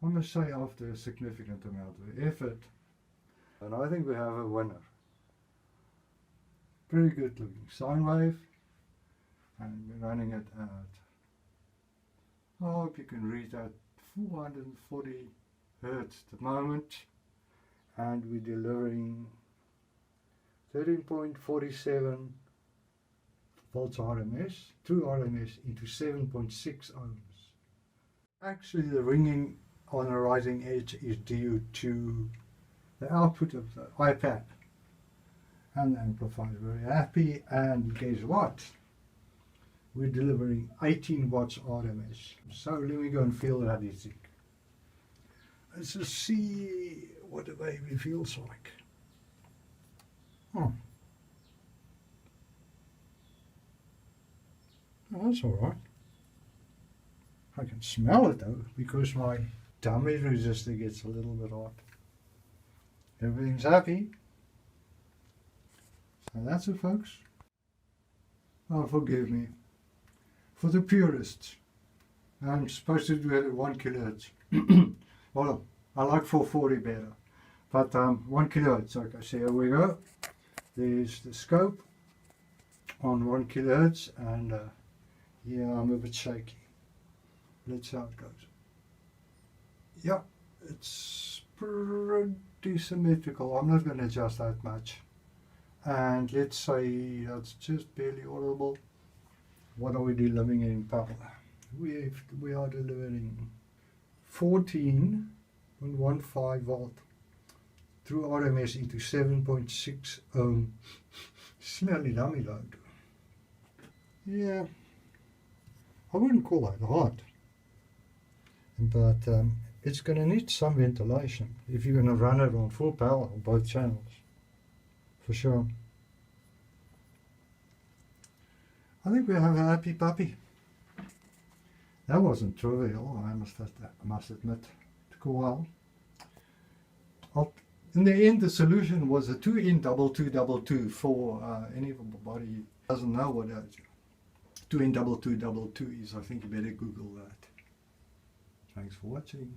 I must say, after a significant amount of effort, and I think we have a winner. Very good looking sine wave, and we're running it at, I hope you can read that, 440 hertz at the moment, and we're delivering 13.47 volts RMS, through RMS into 7.6 ohms. Actually, the ringing on the rising edge is due to the output of the iPad. And the amplifier is very happy, and guess what? We're delivering 18 watts RMS. So let me go and feel that thing. Let's just see what the baby feels like. Oh, that's alright. I can smell it though, because my dummy resistor gets a little bit hot. Everything's happy. So that's it, folks. Oh, forgive me. For the purists, I'm supposed to do it at 1 kilohertz. Well, I like 440 better. But 1 kilohertz, okay, so here we go. There's the scope on 1 kilohertz, and yeah, I'm a bit shaky. Let's see how it goes. Yeah, it's pretty symmetrical. I'm not going to adjust that much. And let's say that's just barely audible. What are we delivering in power? We are delivering 14.15 volt through RMS into 7.6 ohm. Smelly dummy load. Yeah, I wouldn't call that hot, but it's going to need some ventilation if you're going to run it on full power on both channels, for sure. I think we have a happy puppy. That wasn't trivial, I must admit. It took a while. In the end, the solution was a 2N2222 for anybody who doesn't know what a 2N2222 is. I think you better Google that. Thanks for watching.